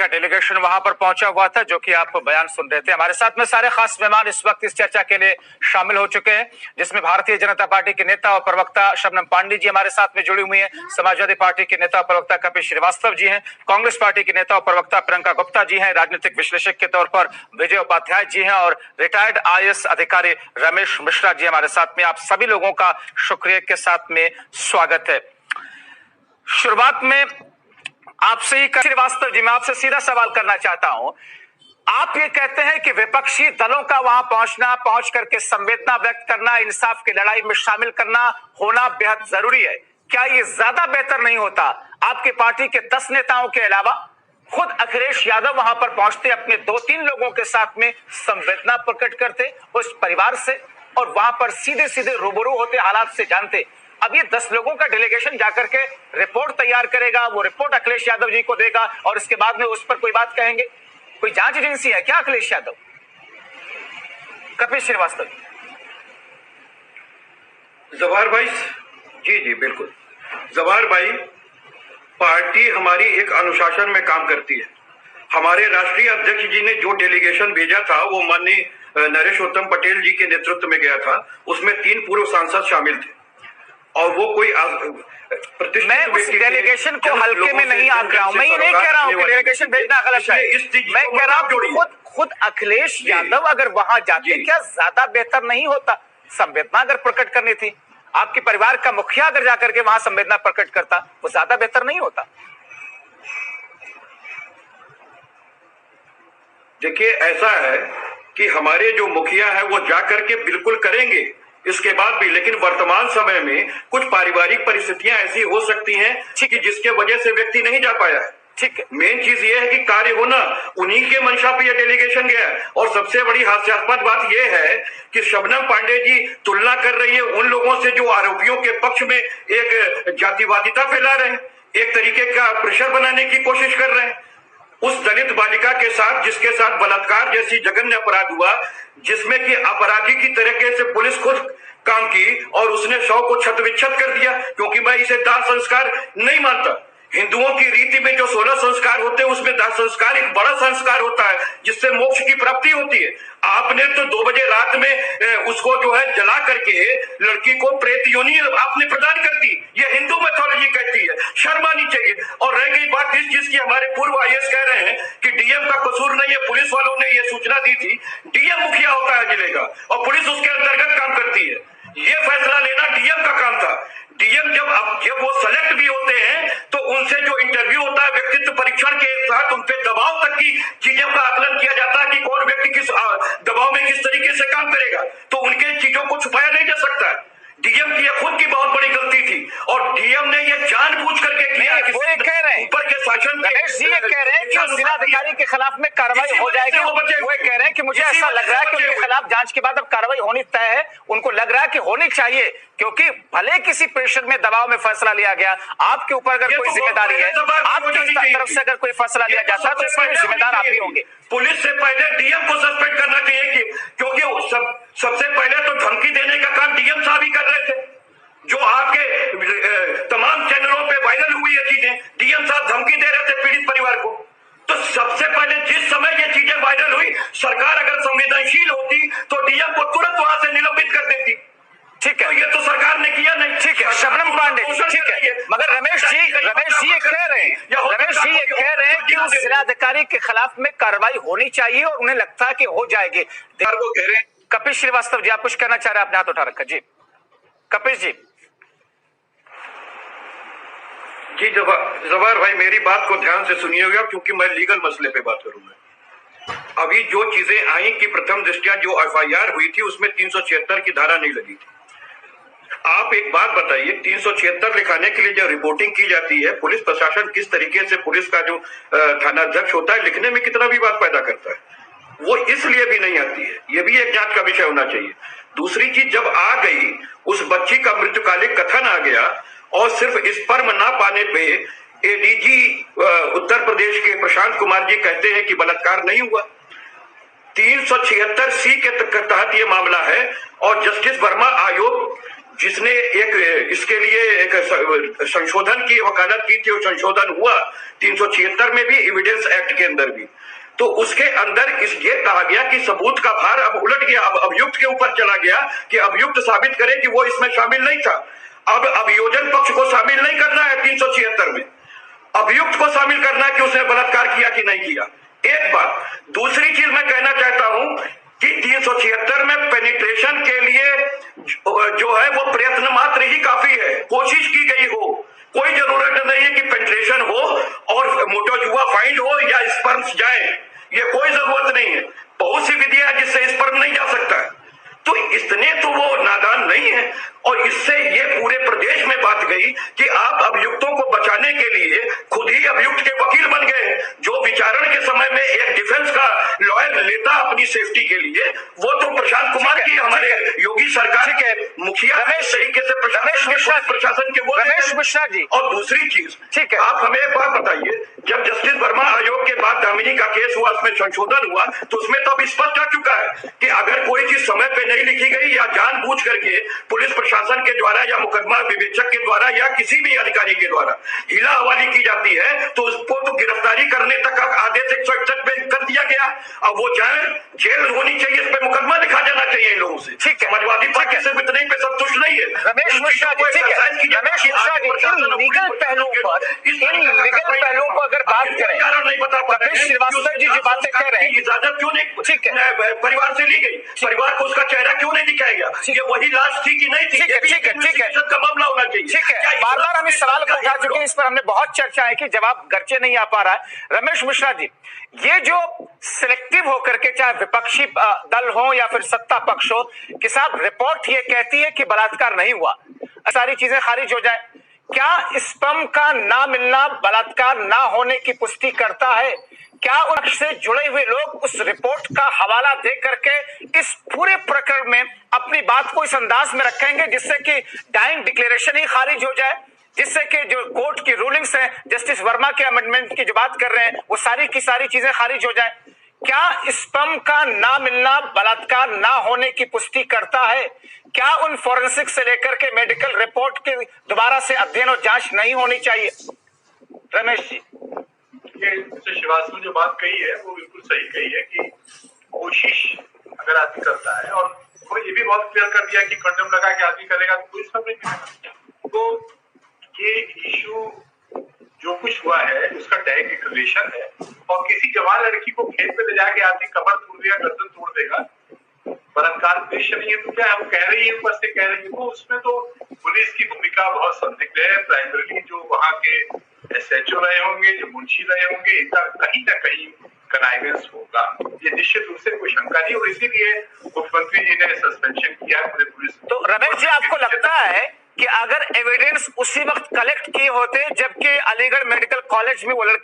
का डेलीगेशन वहां पर पहुंचा हुआ था, जो कि आप बयान सुन रहे थे। हमारे साथ में सारे खास मेहमान इस वक्त इस चर्चा के लिए शामिल हो चुके हैं, जिसमें भारतीय जनता पार्टी के नेता और प्रवक्ता शबनम पांडे जी हमारे साथ में जुड़ी हुई हैं, समाजवादी पार्टी के नेता और प्रवक्ता कपिल श्रीवास्तव जी हैं, कांग्रेस पार्टी के नेता और प्रवक्ता प्रियंका गुप्ता जी हैं, राजनीतिक विश्लेषक के तौर पर विजय उपाध्याय जी हैं और रिटायर्ड IAS अधिकारी रमेश मिश्रा जी हमारे साथ में। आप सभी लोगों का शुक्रिया के साथ में स्वागत है। शुरुआत में आपसे ही श्रीवास्तव जी, मैं आपसे सीधा सवाल करना चाहता हूं। आप ये कहते हैं कि विपक्षी दलों का वहां पहुंचना, पहुंच करके संवेदना व्यक्त करना, इंसाफ की लड़ाई में शामिल करना होना बेहद जरूरी है। क्या ये ज्यादा बेहतर नहीं होता आपकी पार्टी के 10 नेताओं के अलावा खुद अखिलेश यादव वहां पर पहुंचते, अपने 2-3 लोगों के साथ में संवेदना प्रकट करते उस परिवार से और वहां पर सीधे सीधे रूबरू होते, हालात से जानते? अब ये 10 लोगों का डेलीगेशन जाकर के रिपोर्ट तैयार करेगा, वो रिपोर्ट अखिलेश यादव जी को देगा और इसके बाद में उस पर कोई बात कहेंगे। कोई जांच एजेंसी है क्या अखिलेश यादव? कपिल श्रीवास्तव। जवाहर भाई, जी बिल्कुल। जवाहर भाई, पार्टी हमारी एक अनुशासन में काम करती है। हमारे राष्ट्रीय अध्यक्ष जी ने जो डेलीगेशन भेजा था वो माननीय नरेशोत्तम पटेल जी के नेतृत्व में गया था। उसमें 3 पूर्व सांसद शामिल थे और वो कोई मैं उस डेलीगेशन को हल्के में नहीं आंक रहा हूं। मैं ये नहीं कह रहा हूं कि डेलीगेशन भेजना गलत है। मैं कह रहा हूं खुद अखिलेश यादव अगर वहां जाते क्या ज्यादा बेहतर नहीं होता? संवेदना अगर प्रकट करनी थी, आपके परिवार का मुखिया अगर जाकर के वहां संवेदना प्रकट करता, वो ज्यादा बेहतर नहीं होता? देखिए, ऐसा है कि हमारे जो मुखिया है वो जाकर के बिल्कुल करेंगे इसके बाद भी, लेकिन वर्तमान समय में कुछ पारिवारिक परिस्थितियां ऐसी हो सकती हैं कि जिसके वजह से व्यक्ति नहीं जा पाया है। ठीक है, मेन चीज ये है कि कार्य होना, उन्हीं के मंशा पे यह डेलीगेशन गया। और सबसे बड़ी हास्यास्पद बात यह है कि शबनम पांडे जी तुलना कर रही है उन लोगों से जो आरोपियों के पक्ष में एक जातिवादिता फैला रहे हैं, एक तरीके का प्रेशर बनाने की कोशिश कर रहे हैं। उस दलित बालिका के साथ जिसके साथ बलात्कार जैसी जघन्य अपराध हुआ, जिसमें कि अपराधी की तरीके से पुलिस खुद काम की और उसने शव को छत-विच्छत कर दिया, क्योंकि मैं इसे दाह संस्कार नहीं मानता। हिंदुओं की रीति में जो 16 संस्कार होते हैं उसमें दाह संस्कार एक बड़ा संस्कार होता है जिससे मोक्ष की प्राप्ति होती है। आपने तो 2 बजे रात में उसको जो है जला करके लड़की को प्रेत योनि आपने प्रदान कर दी। ये हिंदू मैथोलॉजी कहती है, शर्म आनी चाहिए। और रह गई बात इस चीज की, हमारे पूर्व IAS कह रहे हैं कि डीएम का कसूर नहीं है, पुलिस वालों ने ये सूचना दी थी। डीएम मुखिया होता है जिले का और पुलिस उसके अंतर्गत काम करती है। ये फैसला लेना डीएम का काम था। डीएम जब वो सेलेक्ट भी होते हैं तो उनसे जो इंटरव्यू होता है व्यक्तित्व परीक्षण के साथ उन पे दबाव तक की चीजों का आकलन किया जाता है कि कौन व्यक्ति किस दबाव में किस तरीके से काम करेगा, तो उनके चीजों को छुपाया नहीं जा सकता है। डीएम की खुद की बहुत बड़ी गलती थी और डीएम ने ये जानबूझ करके किया। कह रहे हैं ऊपर के शासन रमेश जी ये कह रहे हैं कि जिलाधिकारी के खिलाफ में कार्रवाई हो जाएगी। वो कह रहे हैं कि मुझे ऐसा लग रहा है कि उनके खिलाफ जांच के बाद अब कार्रवाई होनी तय है, उनको लग रहा है कि होनी चाहिए, क्योंकि भले किसी प्रेशर में दबाव में फैसला लिया गया, आपके ऊपर अगर कोई जिम्मेदारी है, आपकी तरफ से अगर कोई फैसला लिया जाता है तो इसमें जिम्मेदार आप ही होंगे। पुलिस से पहले डीएम को सस्पेंड करना चाहिए क्योंकि सबसे पहले तो धमकी देने का काम डीएम साहब ही कर रहे थे। जो आपके तमाम चैनलों पे वायरल हुई है चीजें, डीएम साहब धमकी दे रहे थे पीड़ित परिवार को। तो सबसे पहले जिस समय ये चीजें वायरल हुई, सरकार अगर संवेदनशील होती तो डीएम को तुरंत वहां से निलंबित कर देती। ठीक है, तो ये तो सरकार ने किया नहीं। ठीक है शबनम पांडे, ठीक है, मगर रमेश जी ये कह रहे हैं कि उस जिलाधिकारी के खिलाफ में कार्रवाई होनी चाहिए और उन्हें लगता है कि हो जाएगी। कपिल श्रीवास्तव जी, आप कुछ कहना चाह रहे हैं? आपने हाथ उठा रखा जी। कपिल जी। जी जवाहर भाई, मेरी बात को ध्यान से सुनिएगा क्योंकि मैं लीगल मसले पे बात करूंगा। अभी जो चीजें आई कि प्रथम दृष्टया जो FIR हुई थी उसमें 376 की धारा नहीं लगी थी। आप एक बात बताइए, 376 लिखाने के लिए जो रिपोर्टिंग की जाती है, पुलिस प्रशासन किस तरीके से पुलिस का जो थानाध्यक्ष होता है लिखने में कितना विवाद पैदा करता है, वो इसलिए भी नहीं आती है। ये भी एक जांच का विषय होना चाहिए। दूसरी चीज, जब आ गई उस बच्ची का मृत्युकालिक कथन आ गया और सिर्फ स्पर्म ना पाने पे ADG उत्तर प्रदेश के प्रशांत कुमार जी कहते हैं कि बलात्कार नहीं हुआ। 376C के तहत ये मामला है और जस्टिस वर्मा आयोग जिसने एक इसके लिए एक संशोधन की वकालत की थी, और संशोधन हुआ 376 में भी, एविडेंस एक्ट के अंदर भी। तो उसके अंदर ये कहा गया कि सबूत का भार अब उलट गया, अब अभियुक्त के ऊपर चला गया कि अभियुक्त साबित करे कि वो इसमें शामिल नहीं था। अब अभियोजन पक्ष को शामिल नहीं करना है 376 में, अभियुक्त को शामिल करना है कि उसने बलात्कार किया कि नहीं किया। एक बात। दूसरी चीज मैं कहना चाहता हूं कि 376 में पेनिट्रेशन के लिए जो है वो प्रयत्न मात्र ही काफी है, कोशिश की गई हो, कोई जरूरत नहीं है कि पेनिट्रेशन हो और मोटोजुआ फाइंड हो या स्पर्म्स जाए, ये कोई जरूरत नहीं है। बहुत सी विधियां हैं जिससे स्पर्म नहीं जा सकता है, तो इसने तो वो नादान नहीं है। और इससे ये पूरे प्रदेश में बात गई कि आप अभियुक्तों को बचाने के लिए खुद ही अभियुक्त के वकील बन गए। जो विचारण के समय में एक डिफेंस का लॉयर लेता अपनी सेफ्टी के लिए, वो तो प्रशांत कुमार की हमारे योगी सरकार के मुखिया तरीके से प्रशासन के वो रमेश मिश्रा जी। और दूसरी चीज, ठीक है, आप हमें एक बात बताइए, जब जस्टिस वर्मा आयोग के बाद दामिनी का केस हुआ, उसमें संशोधन हुआ, तो उसमें तो अब स्पष्ट आ चुका है कि अगर कोई चीज समय पे नहीं लिखी गई या जानबूझ करके पुलिस प्रशासन के द्वारा या मुकदमा विवेचक के द्वारा या किसी भी अधिकारी के द्वारा हिला हवाली की जाती है, तो उसको तो गिरफ्तारी करने तक आदेश 161 पे कर दिया गया। अब वो जाए, जेल होनी चाहिए, इस पे मुकदमा लिखा जाना चाहिए इन लोगों से। समाजवादी पार्टी से इतने पे संतुष्ट नहीं है। रमेश मिश्रा जी, ठीक है, रमेश मिश्रा जी, इन लीगल पहलुओं पर अगर बात करें, कारण नहीं बता पा रहे श्रीवास्तव जी जो बातें कह रहे हैं, इजाजत क्यों नहीं ठीक है, परिवार से ली गई, परिवार को उसका चेहरा क्यों नहीं दिखाया गया, ये वही लाश थी कि नहीं थी, ठीक है, का मामला होना चाहिए। ठीक है, बार बार हम इस सवाल को उठा चुके हैं, इस पर हमने बहुत चर्चा है कि जवाब गर्चे नहीं आ पा रहा है। रमेश मिश्रा जी, ये जो सिलेक्टिव होकर के, चाहे विपक्षी दल हो या फिर सत्ता पक्ष हो, कि साहब रिपोर्ट ये कहती है कि बलात्कार नहीं हुआ, सारी चीजें खारिज हो जाए, क्या स्पर्म का ना मिलना बलात्कार ना होने की पुष्टि करता है? क्या उनसे जुड़े हुए लोग उस रिपोर्ट का हवाला दे करके इस पूरे प्रकरण में अपनी बात को इस अंदाज में रखेंगे जिससे कि डाइंग डिक्लेरेशन ही खारिज हो जाए, जिससे कि जो कोर्ट की रूलिंग्स हैं, जस्टिस वर्मा के अमेंडमेंट की जो बात कर रहे हैं, वो सारी की सारी चीजें खारिज हो जाए? क्या स्पर्म का ना मिलना बलात्कार ना होने की पुष्टि करता है? क्या उन फोरेंसिक से लेकर के मेडिकल रिपोर्ट के दोबारा से अध्ययन और जांच नहीं होनी चाहिए? रमेश जी, ये श्रीवास्तव जो बात कही है वो बिल्कुल सही कही है कि कोशिश अगर आदमी करता है, और वो ये भी बहुत क्लियर कर दिया कि कंडम लगा के आदमी करेगा तो कोई फर्क नहीं पड़ेगा। तो ये इशू जो कुछ हुआ है उसका डायरेक्ट डिक्लेरेशन है, और किसी जवान लड़की को खेत पे ले जाके आदमी कमर तोड़ देगा, गर्दन तोड़ देगा, बलात्कार उद्देश्य नहीं है, तो क्या हम कह रही है ऊपर से कह रही है, तो उसमें तो पुलिस की भूमिका बहुत संदिग्ध है। प्राइमरीली जो वहाँ के SHO रहे होंगे, जो मुंशी रहे होंगे, इनका कहीं ना कहीं कनाइवेंस होगा, ये निश्चित रूप से कोई शंका नहीं, और इसीलिए मुख्यमंत्री जी ने सस्पेंशन किया पूरे पुलिस। तो रमेश जी, आपको लगता है कि अगर एविडेंस उसी वक्त कलेक्ट किए होते जबकि अलीगढ़ मेडिकल कॉलेज में वो लड़की